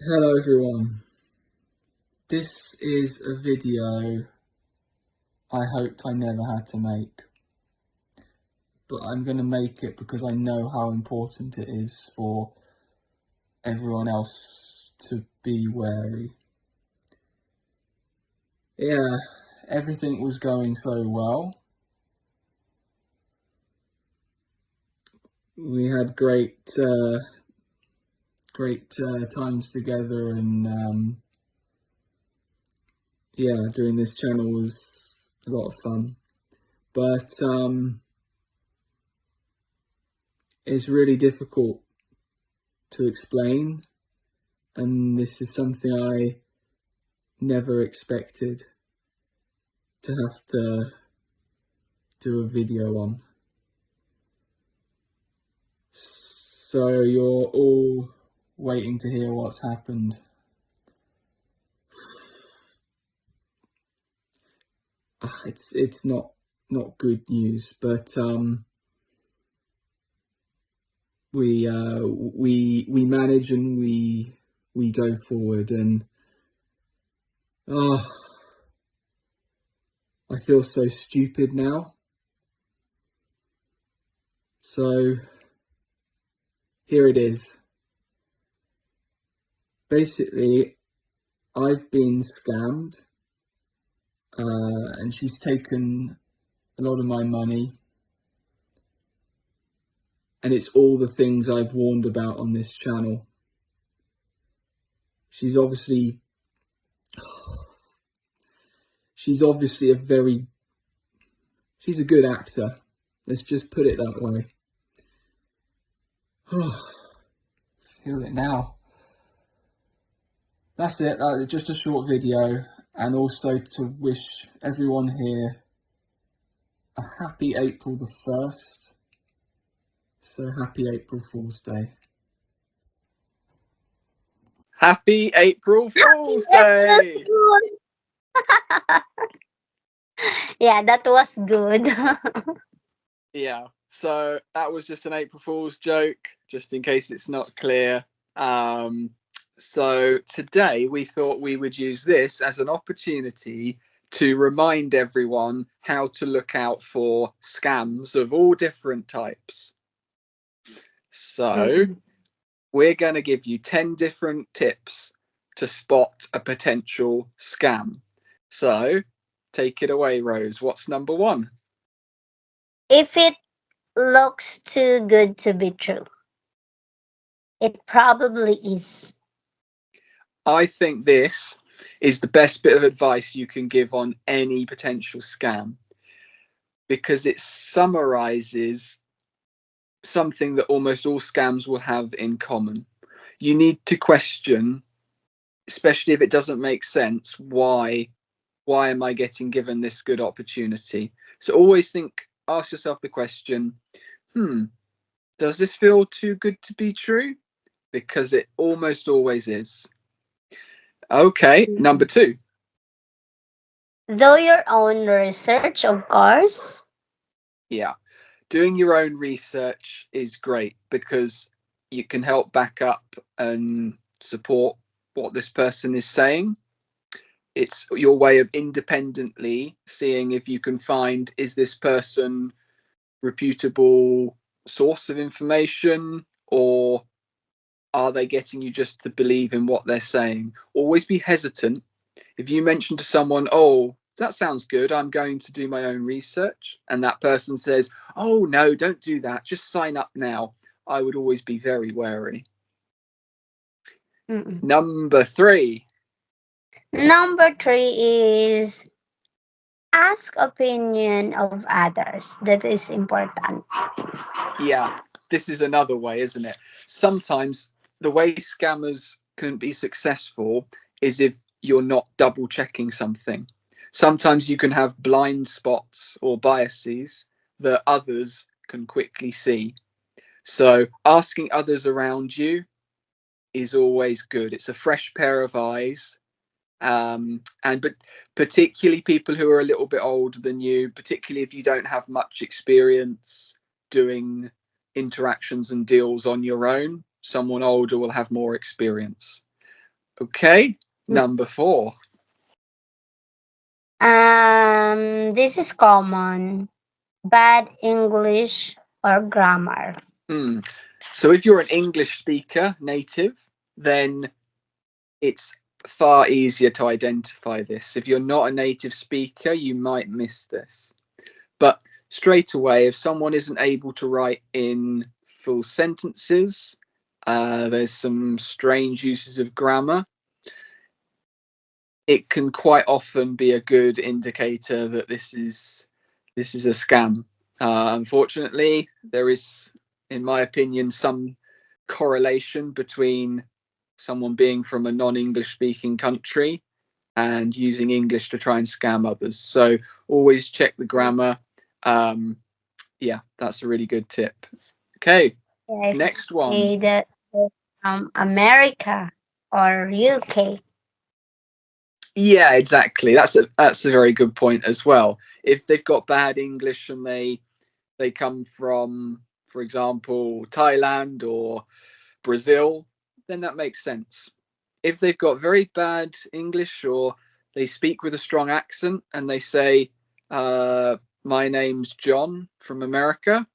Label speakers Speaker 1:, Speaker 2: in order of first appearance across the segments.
Speaker 1: Hello everyone. This is a video I hoped I never had to make, but I'm going to make it because I know how important it is for everyone else to be wary. Yeah, everything was going so well. We had great times together, and yeah, doing this channel was a lot of fun. But it's really difficult to explain, and this is something I never expected to have to do a video on. So you're all waiting to hear what's happened. It's not good news, but we manage and we go forward, and oh, I feel so stupid now. So here it is. Basically, I've been scammed, and she's taken a lot of my money, and it's all the things I've warned about on this channel. She's obviously she's a good actor. Let's just put it that way. Feel it now. That's it. Just a short video, and also to wish everyone here a happy April the 1st. So happy April Fool's Day.
Speaker 2: Happy April Fool's Day!
Speaker 3: Yeah, that was good.
Speaker 2: Yeah, so that was just an April Fool's joke, just in case it's not clear. So today we thought we would use this as an opportunity to remind everyone how to look out for scams of all different types. So we're going to give you 10 different tips to spot a potential scam. So take it away, Rose. What's number one?
Speaker 3: If it looks too good to be true, it probably is.
Speaker 2: I think this is the best bit of advice you can give on any potential scam, because it summarizes something that almost all scams will have in common. You need to question, especially if it doesn't make sense, why am I getting given this good opportunity? So always ask yourself the question, does this feel too good to be true? Because it almost always is. Okay, number two.
Speaker 3: Do your own research, of course.
Speaker 2: Yeah, doing your own research is great because you can help back up and support what this person is saying. It's your way of independently seeing if you can find, is this person reputable source of information, or are they getting you just to believe in what they're saying? Always be hesitant. If you mention to someone, oh, that sounds good, I'm going to do my own research, and that person says, oh, no, don't do that, just sign up now, I would always be very wary. Number three.
Speaker 3: Number three is ask opinion of others. That is important.
Speaker 2: Yeah, this is another way, isn't it? Sometimes the way scammers can be successful is if you're not double checking something. Sometimes you can have blind spots or biases that others can quickly see. So asking others around you is always good. It's a fresh pair of eyes. But particularly people who are a little bit older than you, particularly if you don't have much experience doing interactions and deals on your own, someone older will have more experience. Okay, number 4.
Speaker 3: This is common. Bad English or grammar.
Speaker 2: So if you're an English speaker, native, then it's far easier to identify this. If you're not a native speaker, you might miss this. But straight away, if someone isn't able to write in full sentences, there's some strange uses of grammar. It can quite often be a good indicator that this is a scam. Unfortunately, there is, in my opinion, some correlation between someone being from a non-English speaking country and using English to try and scam others. So always check the grammar. Yeah, that's a really good tip. Okay, next one.
Speaker 3: Either America or UK.
Speaker 2: Yeah, exactly. That's a very good point as well. If they've got bad English and they come from, for example, Thailand or Brazil, then that makes sense. If they've got very bad English or they speak with a strong accent and they say, my name's John from America,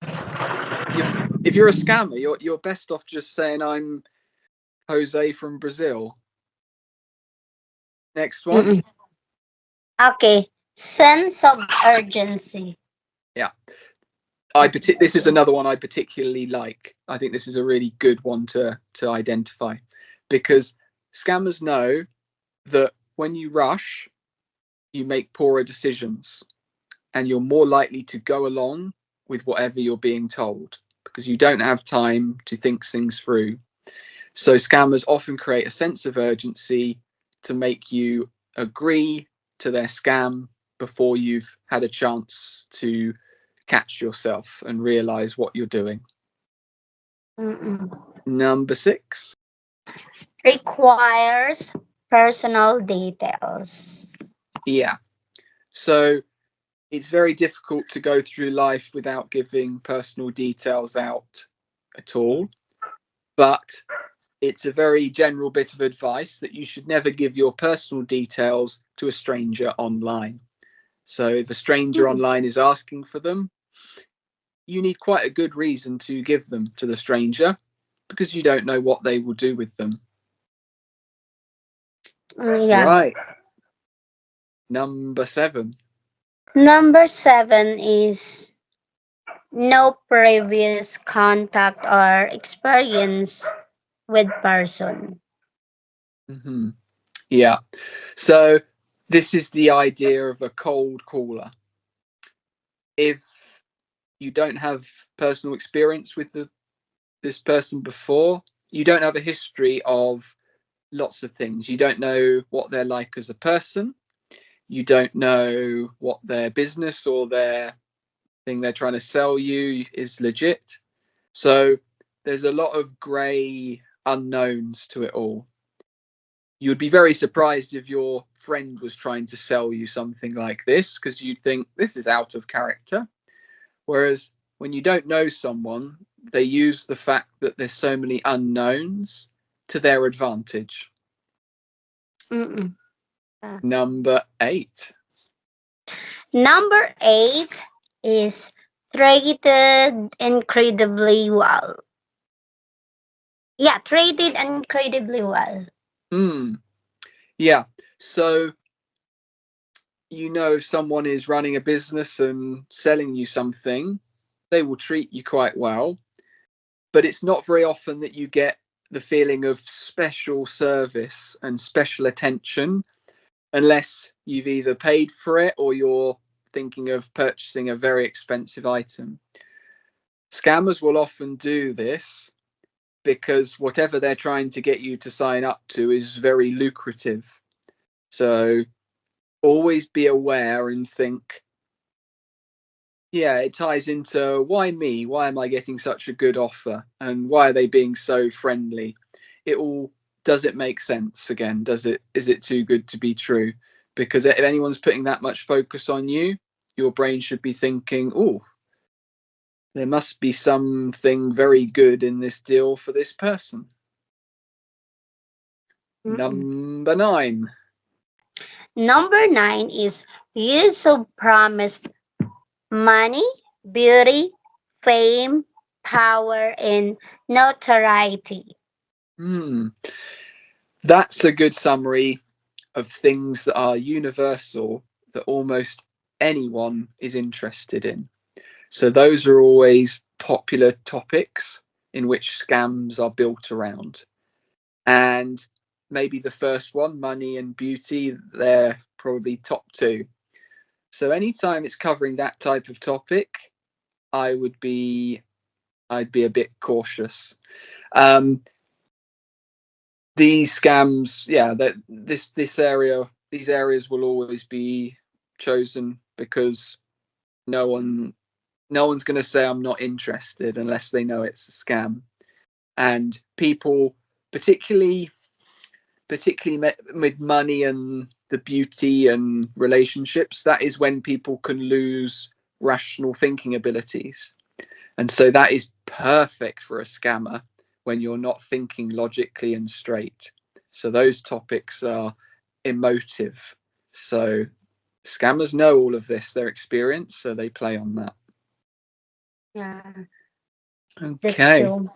Speaker 2: if you're a scammer, you're best off just saying I'm Jose from Brazil. Next one.
Speaker 3: Okay, sense of urgency.
Speaker 2: Yeah. This is another one I particularly like. I think this is a really good one to identify, because scammers know that when you rush, you make poorer decisions and you're more likely to go along with whatever you're being told because you don't have time to think things through. So scammers often create a sense of urgency to make you agree to their scam before you've had a chance to catch yourself and realize what you're doing. Number 6.
Speaker 3: Requires personal details.
Speaker 2: Yeah. So it's very difficult to go through life without giving personal details out at all. But it's a very general bit of advice that you should never give your personal details to a stranger online. So if a stranger online is asking for them, you need quite a good reason to give them to the stranger because you don't know what they will do with them.
Speaker 3: Yeah.
Speaker 2: Right. Number 7.
Speaker 3: Number 7 is no previous contact or experience with person.
Speaker 2: Yeah. So this is the idea of a cold caller. If you don't have personal experience with this person before, you don't have a history of lots of things. You don't know what they're like as a person. You don't know what their business or their thing they're trying to sell you is legit. So there's a lot of grey unknowns to it all. You would be very surprised if your friend was trying to sell you something like this because you'd think this is out of character. Whereas when you don't know someone, they use the fact that there's so many unknowns to their advantage. Number 8.
Speaker 3: Number 8 is treated incredibly well. Yeah, treated incredibly well.
Speaker 2: Yeah. So, if someone is running a business and selling you something, they will treat you quite well. But it's not very often that you get the feeling of special service and special attention unless you've either paid for it or you're thinking of purchasing a very expensive item. Scammers will often do this because whatever they're trying to get you to sign up to is very lucrative. So always be aware and think, yeah, it ties into why me? Why am I getting such a good offer? And why are they being so friendly? Does it make sense again? Is it too good to be true? Because if anyone's putting that much focus on you, your brain should be thinking, oh, there must be something very good in this deal for this person. Number 9.
Speaker 3: Number 9 is use of promised money, beauty, fame, power, and notoriety.
Speaker 2: That's a good summary of things that are universal, that almost anyone is interested in. So those are always popular topics in which scams are built around. And maybe the first one, money and beauty, they're probably top 2. So anytime it's covering that type of topic, I'd be a bit cautious. These scams, these areas will always be chosen because no one's going to say I'm not interested unless they know it's a scam. And people, particularly with money and the beauty and relationships, that is when people can lose rational thinking abilities. And so that is perfect for a scammer when you're not thinking logically and straight. So those topics are emotive. So scammers know all of this, their experience, so they play on that.
Speaker 3: Yeah,
Speaker 2: Okay.
Speaker 3: that's true.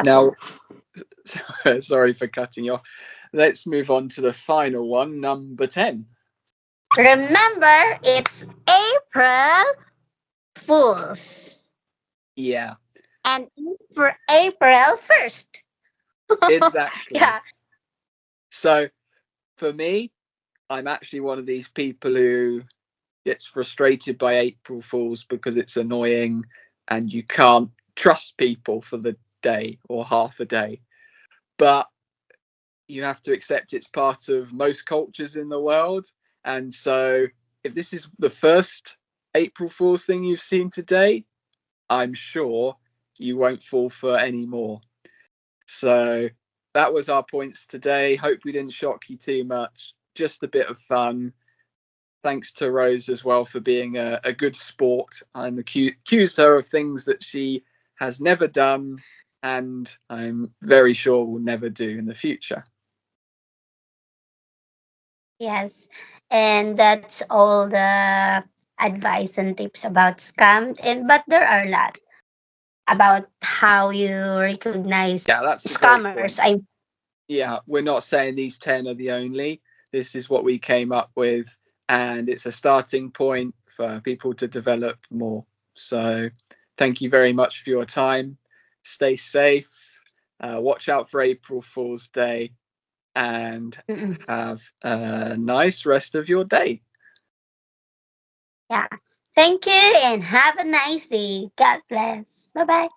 Speaker 2: Now, sorry for cutting you off. Let's move on to the final one, number 10.
Speaker 3: Remember, it's April Fools.
Speaker 2: Yeah.
Speaker 3: And for April 1st.
Speaker 2: Exactly.
Speaker 3: Yeah.
Speaker 2: So for me, I'm actually one of these people who gets frustrated by April Fools because it's annoying and you can't trust people for the day or half a day. But you have to accept it's part of most cultures in the world. And so if this is the first April Fool's thing you've seen today, I'm sure you won't fall for any more. So that was our points today. Hope we didn't shock you too much. Just a bit of fun. Thanks to Rose as well for being a good sport. I'm accused her of things that she has never done, and I'm very sure will never do in the future.
Speaker 3: Yes. And that's all the advice and tips about scam. But there are a lot about how you recognize
Speaker 2: That's a great point.
Speaker 3: scammers.
Speaker 2: Yeah, we're not saying these 10 are the only. This is what we came up with, and it's a starting point for people to develop more. So thank you very much for your time. Stay safe. Watch out for April Fool's Day, and have a nice rest of your day.
Speaker 3: Yeah. Thank you and have a nice day. God bless. Bye-bye.